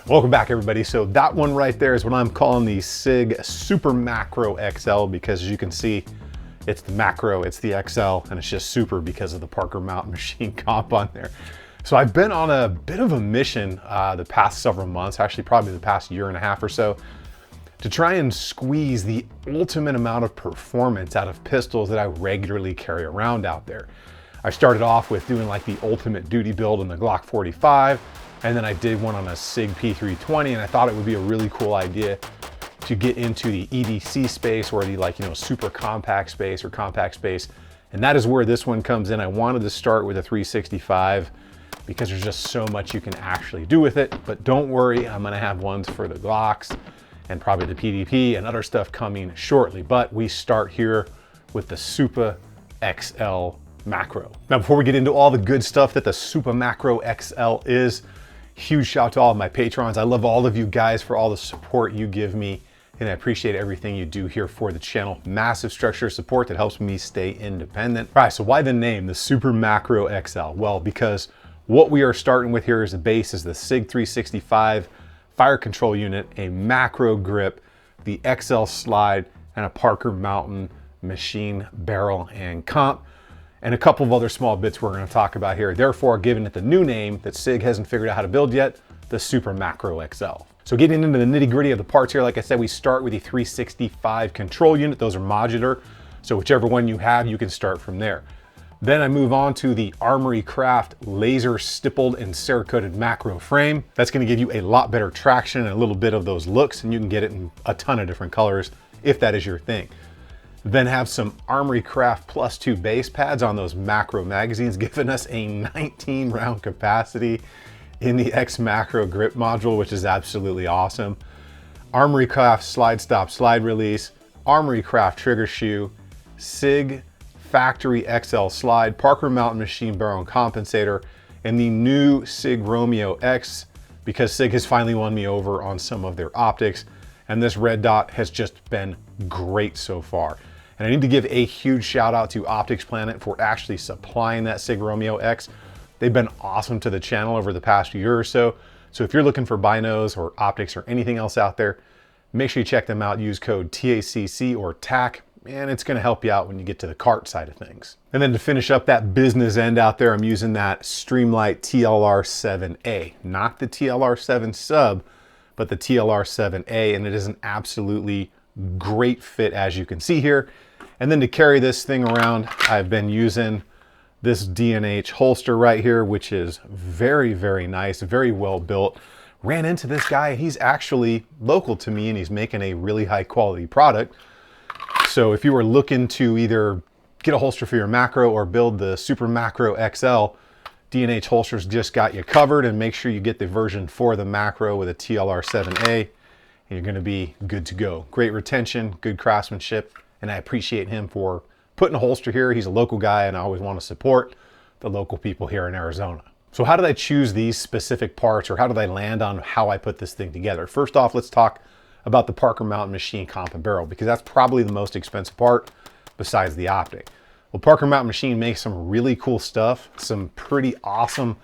Welcome back, everybody. So that one right there is what I'm calling the SIG Super Macro XL, because as you can see, it's the Macro, it's the XL, and it's just super because of the Parker Mountain Machine comp on there. So I've been on a bit of a mission the past several months, actually probably the past year and a half or so, to try and squeeze the ultimate amount of performance out of pistols that I regularly carry around out there. I started off with doing like the ultimate duty build in the Glock 45, and then I did one on a SIG P320, and I thought it would be a really cool idea to get into the EDC space, or the super compact space or compact space. And that is where this one comes in. I wanted to start with a 365 because there's just so much you can actually do with it. But don't worry, I'm gonna have ones for the Glocks and probably the PDP and other stuff coming shortly. But we start here with the Super XL Macro. Now, before we get into all the good stuff that the Super Macro XL is, huge shout out to all of my patrons. I love all of you guys for all the support you give me, and I appreciate everything you do here for the channel. Massive structure of support that helps me stay independent. All right, so why the name, the Super Macro XL? Well, because what we are starting with here as the base is the SIG 365 fire control unit, a macro grip, the XL slide, and a Parker Mountain machine barrel and comp, and a couple of other small bits we're going to talk about here. Therefore, giving it the new name that SIG hasn't figured out how to build yet, the Super Macro XL. So getting into the nitty gritty of the parts here, like I said, we start with the 365 control unit. Those are modular, so whichever one you have, you can start from there. Then I move on to the Armory Craft laser stippled and Cerakoted macro frame. That's going to give you a lot better traction and a little bit of those looks, and you can get it in a ton of different colors if that is your thing. Then have some Armory Craft +2 base pads on those macro magazines, giving us a 19 round capacity in the X Macro grip module, which is absolutely awesome. Armory Craft slide stop slide release, Armory Craft trigger shoe, SIG factory XL slide, Parker Mountain machine barrel and compensator, and the new SIG Romeo X, because SIG has finally won me over on some of their optics, and this red dot has just been great so far. And I need to give a huge shout out to Optics Planet for actually supplying that SIG Romeo X. They've been awesome to the channel over the past year or so. So if you're looking for binos or optics or anything else out there, make sure you check them out. Use code TACC or TAC, and it's going to help you out when you get to the cart side of things. And then to finish up that business end out there, I'm using that Streamlight TLR7A, not the TLR7 sub, but the TLR7A, and it is an absolutely great fit, as you can see here. And then to carry this thing around, I've been using this D&H holster right here, which is very, very nice, very well built. Ran into this guy, he's actually local to me, and he's making a really high quality product. So if you were looking to either get a holster for your macro or build the Super Macro XL, D&H holsters just got you covered, and make sure you get the version for the macro with a TLR7A, and you're gonna be good to go. Great retention, good craftsmanship, and I appreciate him for putting a holster here. He's a local guy, and I always want to support the local people here in Arizona. So how did I choose these specific parts, or how did I land on how I put this thing together? First off, let's talk about the Parker Mountain machine comp and barrel, because that's probably the most expensive part besides the optic. Well, Parker Mountain machine makes some really cool stuff, some pretty awesome,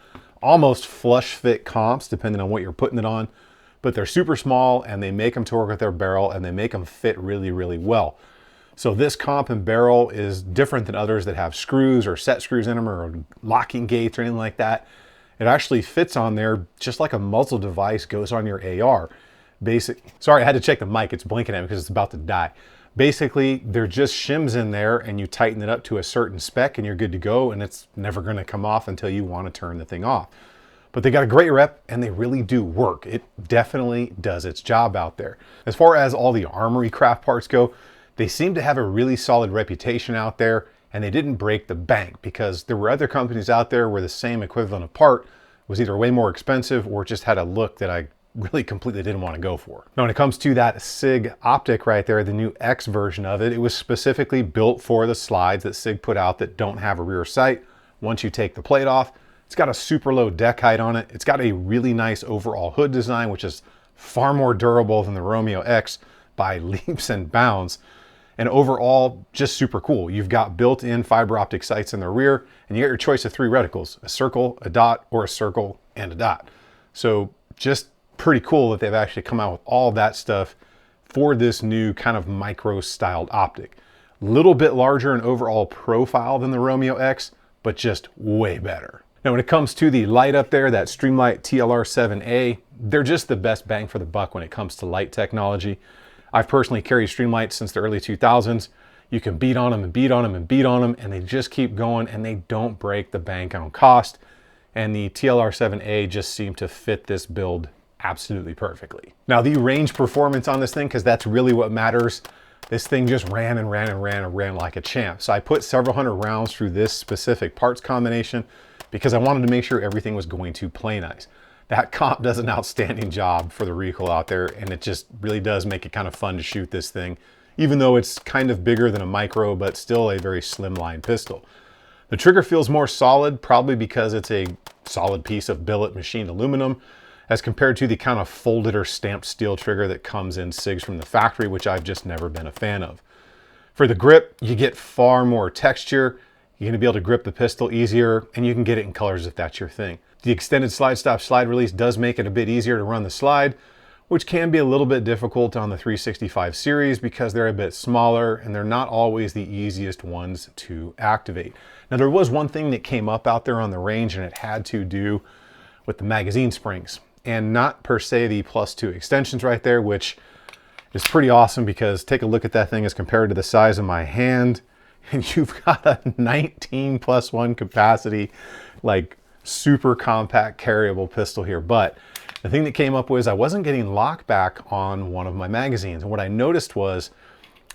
almost flush fit comps, depending on what you're putting it on, but they're super small, and they make them to work with their barrel, and they make them fit really, really well. So this comp and barrel is different than others that have screws or set screws in them or locking gates or anything like that. It actually fits on there just like a muzzle device goes on your AR. Sorry, I had to check the mic. It's blinking at me because it's about to die. Basically, they're just shims in there, and you tighten it up to a certain spec, and you're good to go, and it's never going to come off until you want to turn the thing off. But they got a great rep, and they really do work. It definitely does its job out there. As far as all the Armory Craft parts go, they seem to have a really solid reputation out there, and they didn't break the bank, because there were other companies out there where the same equivalent of part was either way more expensive or just had a look that I really completely didn't want to go for. Now, when it comes to that SIG optic right there, the new X version of it, it was specifically built for the slides that SIG put out that don't have a rear sight. Once you take the plate off, it's got a super low deck height on it. It's got a really nice overall hood design, which is far more durable than the Romeo X by leaps and bounds. And overall, just super cool. You've got built-in fiber optic sights in the rear, and you get your choice of 3 reticles, a circle, a dot, or a circle and a dot. So just pretty cool that they've actually come out with all that stuff for this new kind of micro styled optic. Little bit larger in overall profile than the Romeo X, but just way better. Now, when it comes to the light up there, that Streamlight TLR7A, they're just the best bang for the buck when it comes to light technology. I've personally carried Streamlights since the early 2000s. You can beat on them and beat on them and beat on them, and they just keep going, and they don't break the bank on cost. And the TLR7A just seemed to fit this build absolutely perfectly. Now, the range performance on this thing, because that's really what matters, this thing just ran and ran and ran and ran like a champ. So I put several hundred rounds through this specific parts combination because I wanted to make sure everything was going to play nice. That comp does an outstanding job for the recoil out there, and it just really does make it kind of fun to shoot this thing, even though it's kind of bigger than a micro, but still a very slimline pistol. The trigger feels more solid, probably because it's a solid piece of billet machined aluminum, as compared to the kind of folded or stamped steel trigger that comes in SIGs from the factory, which I've just never been a fan of. For the grip, you get far more texture. You're gonna be able to grip the pistol easier, and you can get it in colors if that's your thing. The extended slide stop slide release does make it a bit easier to run the slide, which can be a little bit difficult on the 365 series because they're a bit smaller and they're not always the easiest ones to activate. Now, there was one thing that came up out there on the range, and it had to do with the magazine springs, and not per se the +2 extensions right there, which is pretty awesome because take a look at that thing as compared to the size of my hand, and you've got a 19+1 capacity, like super compact carryable pistol here. But the thing that came up was I wasn't getting lock back on one of my magazines. And what I noticed was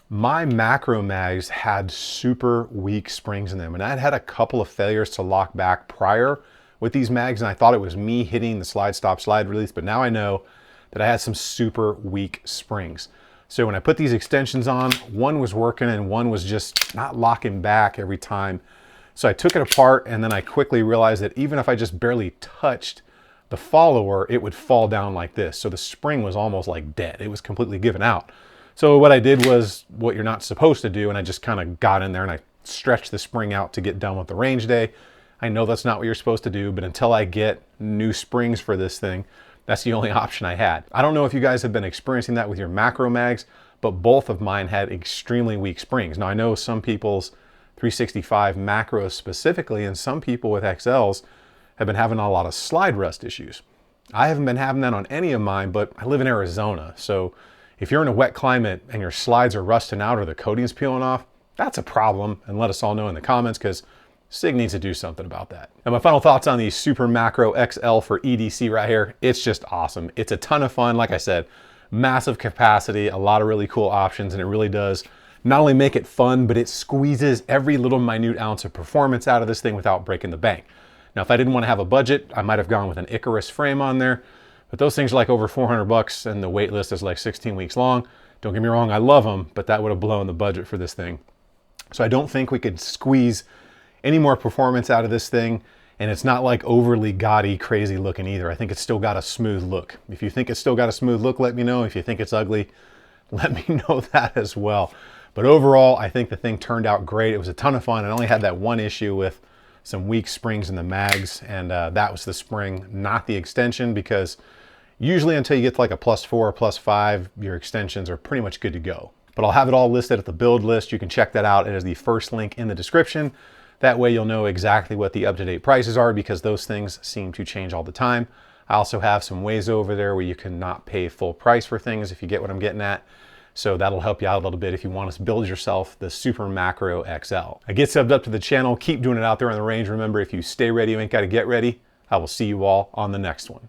my macro mags had super weak springs in them. And I'd had a couple of failures to lock back prior with these mags, and I thought it was me hitting the slide stop slide release, but now I know that I had some super weak springs. So when I put these extensions on, one was working and one was just not locking back every time. So I took it apart, and then I quickly realized that even if I just barely touched the follower, it would fall down like this. So the spring was almost like dead. It was completely given out. So what I did was what you're not supposed to do, and I just kind of got in there and I stretched the spring out to get done with the range day. I know that's not what you're supposed to do, but until I get new springs for this thing, that's the only option I had. I don't know if you guys have been experiencing that with your macro mags, but both of mine had extremely weak springs. Now, I know some people's 365 macros specifically, and some people with XLs have been having a lot of slide rust issues. I haven't been having that on any of mine, but I live in Arizona. So if you're in a wet climate and your slides are rusting out or the coating's peeling off, that's a problem, and let us all know in the comments, because SIG needs to do something about that. And my final thoughts on the Super Macro XL for EDC right here. It's just awesome. It's a ton of fun. Like I said, massive capacity, a lot of really cool options, and it really does not only make it fun, but it squeezes every little minute ounce of performance out of this thing without breaking the bank. Now, if I didn't want to have a budget, I might have gone with an Icarus frame on there, but those things are like over 400 bucks and the wait list is like 16 weeks long. Don't get me wrong, I love them, but that would have blown the budget for this thing. So I don't think we could squeeze any more performance out of this thing, and it's not like overly gaudy, crazy looking either. I think it's still got a smooth look. If you think it's still got a smooth look, let me know. If you think it's ugly, let me know that as well. But overall, I think the thing turned out great. It was a ton of fun. I only had that one issue with some weak springs in the mags, and that was the spring, not the extension, because usually until you get to like a +4 or +5, your extensions are pretty much good to go. But I'll have it all listed at the build list. You can check that out. It is the first link in the description. That way you'll know exactly what the up-to-date prices are, because those things seem to change all the time. I also have some ways over there where you can not pay full price for things, if you get what I'm getting at. So that'll help you out a little bit if you want to build yourself the Super Macro XL. I get subbed up to the channel. Keep doing it out there on the range. Remember, if you stay ready, you ain't got to get ready. I will see you all on the next one.